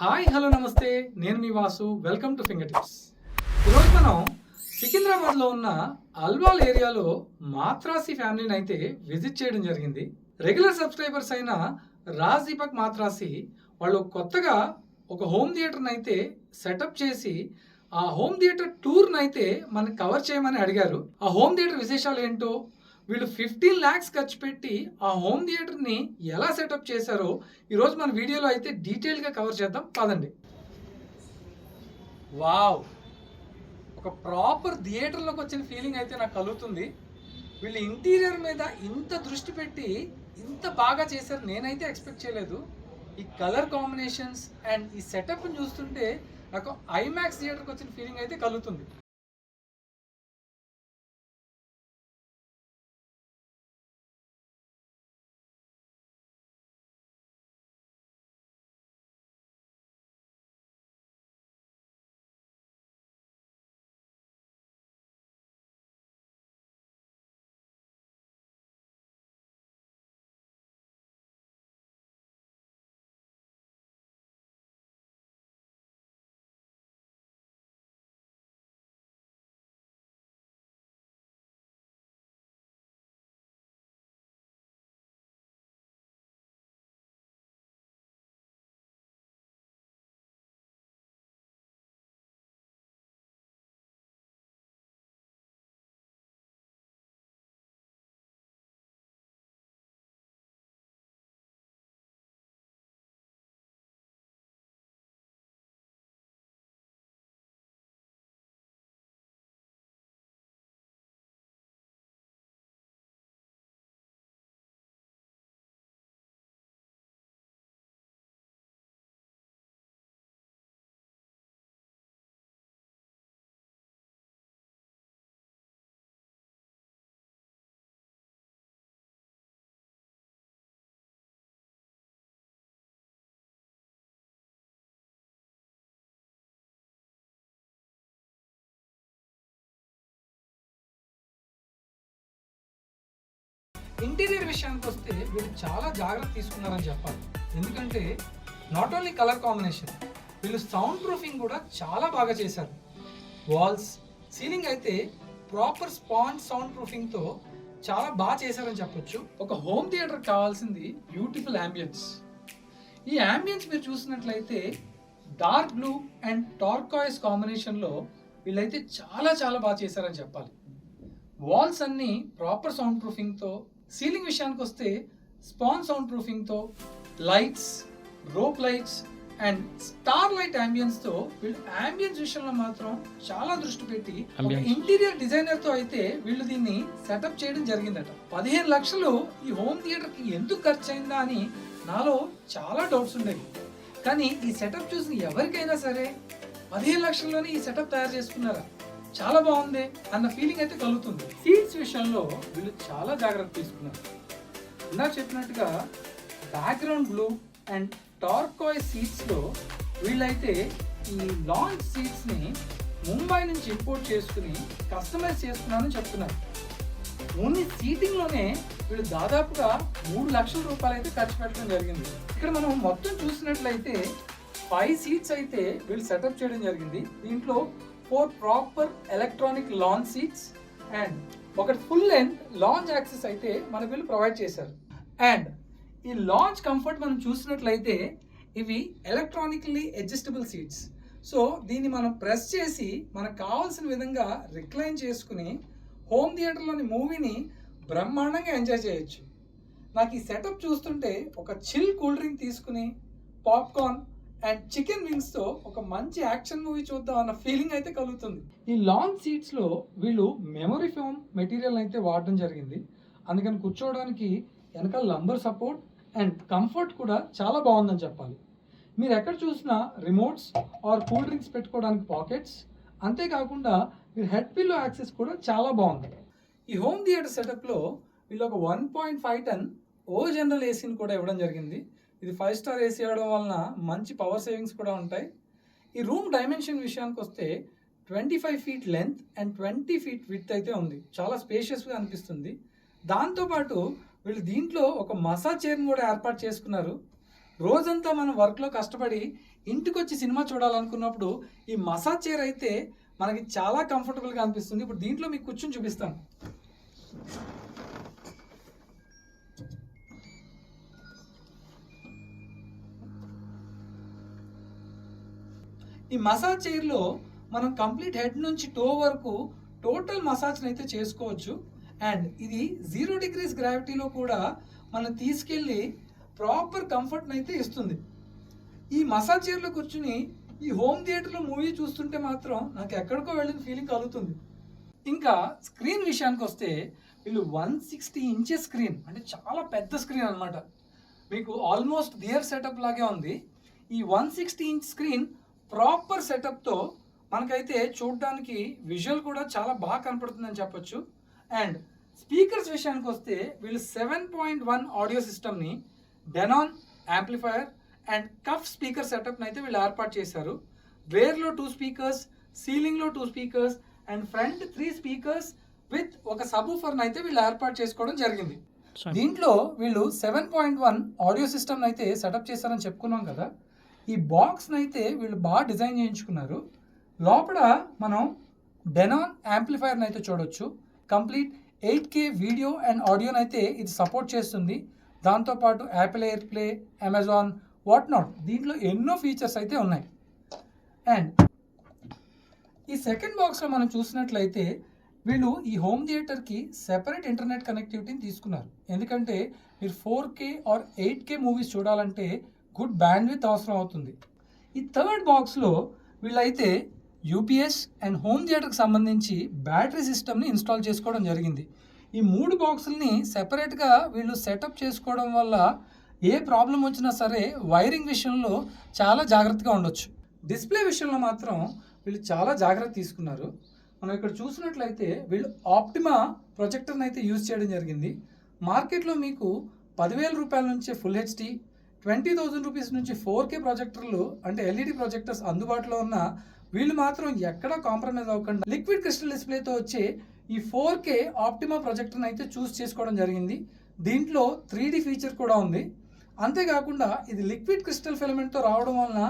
Hi hello నమస్తే, నేను మీ Vasu. Welcome to finger tips. ఈరోజు మనం సికింద్రాబాద్లో ఉన్న అల్వాల్ ఏరియాలో మాత్రాసి ఫ్యామిలీని అయితే విజిట్ చేయడం జరిగింది. రెగ్యులర్ సబ్స్క్రైబర్స్ అయిన రాజ్ దీపక్ మాత్రాసి వాళ్ళు కొత్తగా ఒక హోమ్ థియేటర్ని అయితే సెటప్ చేసి ఆ హోమ్ థియేటర్ టూర్ని అయితే మనకి కవర్ చేయమని అడిగారు. ఆ హోమ్ థియేటర్ విశేషాలు ఏంటో, వీళ్ళు 15 lakhs ఖర్చు పెట్టి ఆ హోమ్ థియేటర్ని ఎలా సెటప్ చేశారో ఈరోజు మన వీడియోలో అయితే డీటెయిల్గా కవర్ చేద్దాం. పదండి. వావ్, ఒక ప్రాపర్ థియేటర్లోకి వచ్చిన ఫీలింగ్ అయితే నాకు కలుగుతుంది. వీళ్ళు ఇంటీరియర్ మీద ఇంత దృష్టి పెట్టి ఇంత బాగా చేశారు నేనైతే ఎక్స్పెక్ట్ చేయలేదు. ఈ కలర్ కాంబినేషన్స్ అండ్ ఈ సెటప్ని చూస్తుంటే నాకు ఐమాక్స్ థియేటర్కి వచ్చిన ఫీలింగ్ అయితే కలుగుతుంది. ఇంటీరియర్ విషయానికి వస్తే వీళ్ళు చాలా జాగ్రత్త తీసుకున్నారని చెప్పాలి. ఎందుకంటే నాట్ ఓన్లీ కలర్ కాంబినేషన్, వీళ్ళు సౌండ్ ప్రూఫింగ్ కూడా చాలా బాగా చేశారు. వాల్స్, సీలింగ్ అయితే ప్రాపర్ స్పాంజ్ సౌండ్ ప్రూఫింగ్తో చాలా బాగా చేశారని చెప్పొచ్చు. ఒక హోమ్ థియేటర్ కావాల్సింది బ్యూటిఫుల్ అంబియన్స్. ఈ అంబియన్స్ మీరు చూసినట్లయితే డార్క్ బ్లూ అండ్ టార్కాయిస్ కాంబినేషన్లో వీళ్ళైతే చాలా చాలా బాగా చేశారని చెప్పాలి. వాల్స్ అన్నీ ప్రాపర్ సౌండ్ ప్రూఫింగ్తో, సీలింగ్ విషయానికి వస్తే స్పాన్ సౌండ్ ప్రూఫింగ్తో, lights, rope lights and star light అంబియన్స్తో వీళ్ళు అంబియన్స్ విషయంలో మాత్రం చాలా దృష్టి పెట్టి ఇంటీరియర్ డిజైనర్తో అయితే వీళ్ళు దీన్ని సెటప్ చేయడం జరిగిందట. 15 లక్షలు ఈ హోమ్ థియేటర్కి ఎందుకు ఖర్చు అయిందా అని నాలో చాలా డౌట్స్ ఉండేవి. కానీ ఈ సెటప్ చూసిన ఎవరికైనా సరే 15 లక్షల్లోనే ఈ సెటప్ తయారు చేసుకున్నారా, చాలా బాగుంది అన్న ఫీలింగ్ అయితే కలుగుతుంది. సీట్స్ విషయంలో వీళ్ళు చాలా జాగ్రత్త తీసుకున్నారు. ఇందాక చెప్పినట్టుగా బ్యాక్గ్రౌండ్ బ్లూ అండ్ టార్కాయిస్ సీట్స్లో వీళ్ళైతే ఈ లాంచ్ సీట్స్ని ముంబై నుంచి ఇంపోర్ట్ చేసుకుని కస్టమైజ్ చేసుకున్నారని చెప్తున్నారు. ఓన్లీ సీటింగ్లోనే వీళ్ళు దాదాపుగా 3 లక్షల రూపాయలు అయితే ఖర్చు పెట్టడం జరిగింది. ఇక్కడ మనం మొత్తం చూసినట్లయితే 5 సీట్స్ అయితే వీళ్ళు సెటప్ చేయడం జరిగింది. దీంట్లో 4 proper electronic launch seats and ఒకటి ఫుల్ లెంత్ లాంచ్ యాక్సెస్ అయితే మనకు వీళ్ళు ప్రొవైడ్ చేశారు. అండ్ ఈ లాంచ్ కంఫర్ట్ మనం చూసినట్లయితే ఇవి ఎలక్ట్రానికల్లీ అడ్జస్టబుల్ సీట్స్. సో దీన్ని మనం ప్రెస్ చేసి మనకు కావాల్సిన విధంగా రిక్లైన్ చేసుకుని హోమ్ థియేటర్లోని మూవీని బ్రహ్మాండంగా ఎంజాయ్ చేయొచ్చు. నాకు ఈ సెటప్ చూస్తుంటే ఒక చిల్ కూల్ డ్రింక్ తీసుకుని పాప్కార్న్ అండ్ చికెన్ వింగ్స్తో ఒక మంచి యాక్షన్ మూవీ చూద్దాం అన్న ఫీలింగ్ అయితే కలుగుతుంది. ఈ లాంగ్ సీట్స్లో వీళ్ళు మెమరీ ఫోమ్ మెటీరియల్ అయితే వాడడం జరిగింది. అందుకని కూర్చోవడానికి వెనకాల లంబర్ సపోర్ట్ అండ్ కంఫర్ట్ కూడా చాలా బాగుందని చెప్పాలి. మీరు ఎక్కడ చూసినా రిమోట్స్ ఆర్ కూల్ డ్రింక్స్ పెట్టుకోవడానికి పాకెట్స్, అంతేకాకుండా మీరు హెడ్ పిల్లో యాక్సెస్ కూడా చాలా బాగుంది. ఈ హోమ్ థియేటర్ సెటప్లో వీళ్ళు ఒక 1.5 ton ఓ జనరల్ ఏసీని కూడా ఇవ్వడం జరిగింది. ఇది 5 star ఏసీ అవడం వలన మంచి పవర్ సేవింగ్స్ కూడా ఉంటాయి. ఈ రూమ్ డైమెన్షన్ విషయానికి వస్తే 25 feet length and 20 feet width అయితే ఉంది. చాలా స్పేషియస్గా అనిపిస్తుంది. దాంతోపాటు వీళ్ళు దీంట్లో ఒక మసాజ్ చైర్ని కూడా ఏర్పాటు చేసుకున్నారు. రోజంతా మనం వర్క్లో కష్టపడి ఇంటికి వచ్చి సినిమా చూడాలనుకున్నప్పుడు ఈ మసాజ్ చైర్ అయితే మనకి చాలా కంఫర్టబుల్గా అనిపిస్తుంది. ఇప్పుడు దీంట్లో మీకు కూర్చొని చూపిస్తాను. ఈ మసాజ్ చైర్లో మనం కంప్లీట్ హెడ్ నుంచి టో వరకు టోటల్ మసాజ్ని అయితే చేసుకోవచ్చు. అండ్ ఇది 0 degrees గ్రావిటీలో కూడా మనం తీసుకెళ్ళి ప్రాపర్ కంఫర్ట్ని అయితే ఇస్తుంది. ఈ మసాజ్ చైర్లో కూర్చుని ఈ హోమ్ థియేటర్లో మూవీ చూస్తుంటే మాత్రం నాకు ఎక్కడికో వెళ్ళిన ఫీలింగ్ కలుగుతుంది. ఇంకా స్క్రీన్ విషయానికి వస్తే వీళ్ళు 160 inches స్క్రీన్, అంటే చాలా పెద్ద స్క్రీన్ అనమాట. మీకు ఆల్మోస్ట్ థియేటర్ సెటప్ లాగే ఉంది. ఈ 160 inch స్క్రీన్ ప్రాపర్ సెటప్తో మనకైతే చూడడానికి విజువల్ కూడా చాలా బాగా కనపడుతుందని చెప్పొచ్చు. అండ్ స్పీకర్స్ విషయానికి వస్తే వీళ్ళు 7.1 ఆడియో సిస్టమ్ని, Denon amplifier and KEF speaker సెటప్ని అయితే వీళ్ళు ఏర్పాటు చేశారు. రేర్లో 2 స్పీకర్స్, సీలింగ్లో 2 speakers and front 3 speakers with ఒక సబూఫర్ని అయితే వీళ్ళు ఏర్పాటు చేసుకోవడం జరిగింది. దీంట్లో వీళ్ళు 7.1 ఆడియో సిస్టమ్ని అయితే సెటప్ చేశారని చెప్పుకున్నాం కదా. ఈ బాక్స్ని అయితే వీళ్ళు బాగా డిజైన్ చేయించుకున్నారు. లోపల మనం డెనాన్ యాంప్లిఫైర్ని అయితే చూడొచ్చు. కంప్లీట్ 8K వీడియో అండ్ ఆడియోని అయితే ఇది సపోర్ట్ చేస్తుంది. దాంతోపాటు Apple air play, Amazon, what not, దీంట్లో ఎన్నో ఫీచర్స్ అయితే ఉన్నాయి. అండ్ ఈ సెకండ్ బాక్స్లో మనం చూసినట్లయితే వీళ్ళు ఈ హోమ్ థియేటర్కి సెపరేట్ ఇంటర్నెట్ కనెక్టివిటీని తీసుకున్నారు. ఎందుకంటే మీరు 4K ఆర్ 8K మూవీస్ చూడాలంటే గుడ్ బ్యాండ్విడ్త్ అవసరం అవుతుంది. ఈ థర్డ్ బాక్స్లో వీళ్ళైతే యూపీఎస్ అండ్ హోమ్ థియేటర్కి సంబంధించి బ్యాటరీ సిస్టమ్ని ఇన్స్టాల్ చేసుకోవడం జరిగింది. ఈ 3 బాక్సుల్ని సెపరేట్గా వీళ్ళు సెటప్ చేసుకోవడం వల్ల ఏ ప్రాబ్లం వచ్చినా సరే వైరింగ్ విషయంలో చాలా జాగ్రత్తగా ఉండొచ్చు. డిస్ప్లే విషయంలో మాత్రం వీళ్ళు చాలా జాగ్రత్త తీసుకున్నారు. మనం ఇక్కడ చూసినట్లయితే వీళ్ళు ఆప్టిమా ప్రొజెక్టర్ని అయితే యూజ్ చేయడం జరిగింది. మార్కెట్లో మీకు 10,000 రూపాయల నుంచే ఫుల్ హెచ్డి, 20,000 రూపీస్ నుంచి 4K ప్రొజెక్టర్లు అంటే ఎల్ఈడి ప్రొజెక్టర్స్ అందుబాటులో ఉన్న వీళ్ళు మాత్రం ఎక్కడా కాంప్రమైజ్ అవ్వకుండా లిక్విడ్ క్రిస్టల్ డిస్ప్లేతో వచ్చే ఈ 4K ఆప్టిమా ప్రొజెక్టర్ని అయితే చూస్ చేసుకోవడం జరిగింది. దీంట్లో 3D ఫీచర్ కూడా ఉంది. అంతేకాకుండా ఇది లిక్విడ్ క్రిస్టల్ ఫిలమెంట్తో రావడం వలన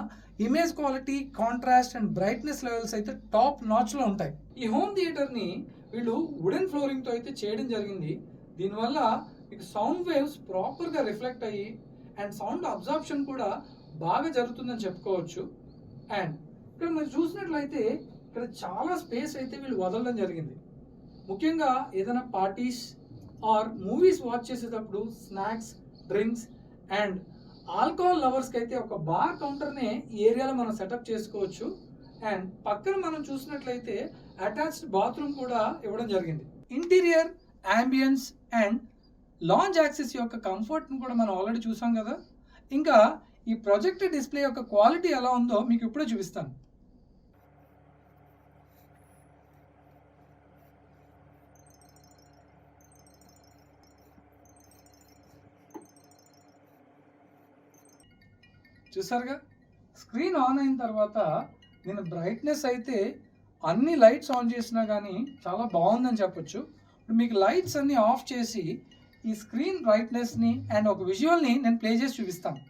image quality, contrast and brightness levels అయితే టాప్ నాచ్లో ఉంటాయి. ఈ హోమ్ థియేటర్ని వీళ్ళు వుడెన్ ఫ్లోరింగ్తో అయితే చేయడం జరిగింది. దీనివల్ల మీకు సౌండ్ వేవ్స్ ప్రాపర్గా రిఫ్లెక్ట్ అయ్యి అండ్ సౌండ్ అబ్జార్ప్షన్ కూడా బాగా జరుగుతుందని చెప్పుకోవచ్చు. అండ్ ఇక్కడ మీరు చూసినట్లయితే ఇక్కడ చాలా స్పేస్ అయితే వీళ్ళు వదలడం జరిగింది. ముఖ్యంగా ఏదైనా పార్టీస్ ఆర్ మూవీస్ వాచ్ చేసేటప్పుడు స్నాక్స్, డ్రింక్స్ అండ్ ఆల్కహాల్ లవర్స్కి అయితే ఒక బార్ కౌంటర్నే ఈ ఏరియాలో మనం సెటప్ చేసుకోవచ్చు. అండ్ పక్కన మనం చూసినట్లయితే అటాచ్డ్ బాత్రూమ్ కూడా ఇవ్వడం జరిగింది. Interior, ambience and lounge access యొక్క కంఫర్ట్ని కూడా మనం ఆల్రెడీ చూసాం కదా. ఇంకా ఈ ప్రొజెక్టర్ డిస్ప్లే యొక్క క్వాలిటీ ఎలా ఉందో మీకు ఇప్పుడే చూపిస్తాను. చూసారుగా, స్క్రీన్ ఆన్ అయిన తర్వాత నేను బ్రైట్నెస్ అయితే అన్ని లైట్స్ ఆన్ చేసినా కానీ చాలా బాగుందని చెప్పొచ్చు. ఇప్పుడు మీకు లైట్స్ అన్నీ ఆఫ్ చేసి ఈ స్క్రీన్ బ్రైట్నెస్ని అండ్ ఒక విజువల్ని నేను ప్లే చేసి చూపిస్తాను.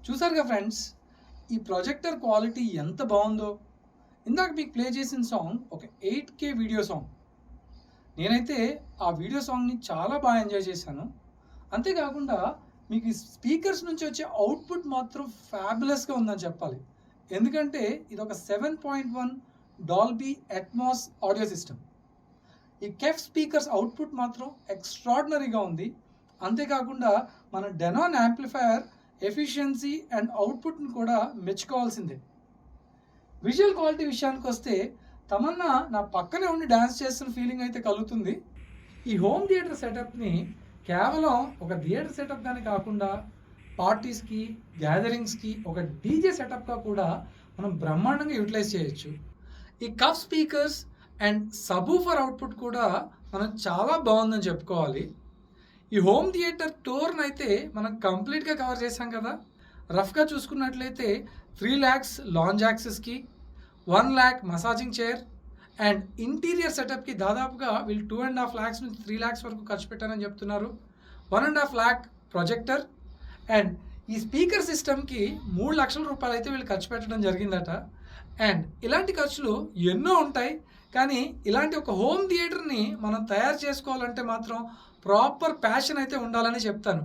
చూసారుగా ఫ్రెండ్స్, ఈ ప్రొజెక్టర్ క్వాలిటీ ఎంత బాగుందో. ఇందాక మీకు ప్లే చేసిన సాంగ్ ఒక 8K వీడియో సాంగ్. నేనైతే ఆ వీడియో సాంగ్ని చాలా బాగా ఎంజాయ్ చేశాను. అంతేకాకుండా మీకు ఈ స్పీకర్స్ నుంచి వచ్చే అవుట్పుట్ మాత్రం ఫ్యాబులస్గా ఉందని చెప్పాలి. ఎందుకంటే ఇది ఒక 7.1 డాల్బీ అట్మాస్ ఆడియో సిస్టమ్. ఈ కెఫ్ స్పీకర్స్ అవుట్పుట్ మాత్రం ఎక్స్ట్రాడినరీగా ఉంది. అంతేకాకుండా మన డెనాన్ యాంప్లిఫైయర్ ఎఫిషియన్సీ అండ్ అవుట్పుట్ని కూడా మెచ్చుకోవాల్సిందే. విజువల్ క్వాలిటీ విషయానికి వస్తే తమన్నా నా పక్కనే ఉండి డ్యాన్స్ చేస్తున్న ఫీలింగ్ అయితే కలుగుతుంది. ఈ హోమ్ థియేటర్ సెటప్ని కేవలం ఒక థియేటర్ సెటప్గానే కాకుండా పార్టీస్కి, గ్యాదరింగ్స్కి ఒక డీజే సెటప్గా కూడా మనం బ్రహ్మాండంగా యూటిలైజ్ చేయొచ్చు. ఈ cup speakers and subwoofer output కూడా మనం చాలా బాగుందని చెప్పుకోవాలి. ఈ హోమ్ థియేటర్ టూర్ని అయితే మనం కంప్లీట్గా కవర్ చేసాం కదా. రఫ్గా చూసుకున్నట్లయితే 3 lakhs లాంజ్ యాక్సెస్కి, 1 lakh massaging chair and interior సెటప్కి దాదాపుగా వీళ్ళు 2.5 lakhs నుంచి 3 lakhs వరకు ఖర్చు పెట్టారని చెప్తున్నారు. 1.5 lakh ప్రొజెక్టర్ అండ్ ఈ స్పీకర్ సిస్టమ్కి 3 లక్షల రూపాయలు అయితే వీళ్ళు ఖర్చు పెట్టడం జరిగిందట. అండ్ ఇలాంటి ఖర్చులు ఎన్నో ఉంటాయి, కానీ ఇలాంటి ఒక హోమ్ థియేటర్ని మనం తయారు చేసుకోవాలంటే మాత్రం ప్రాపర్ ప్యాషన్ అయితే ఉండాలని చెప్తాను.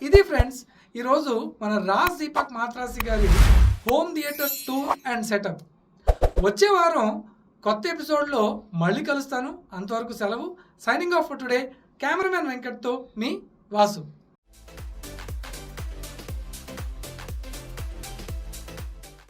ఇది ఫ్రెండ్స్ ఈరోజు మన రాజ్ దీపక్ మాత్రాసి గారి home theatre tour and setup. వచ్చే వారం కొత్త ఎపిసోడ్లో మళ్ళీ కలుస్తాను. అంతవరకు సెలవు. Signing off for today. Cameraman వెంకట్తో మీ వాసు.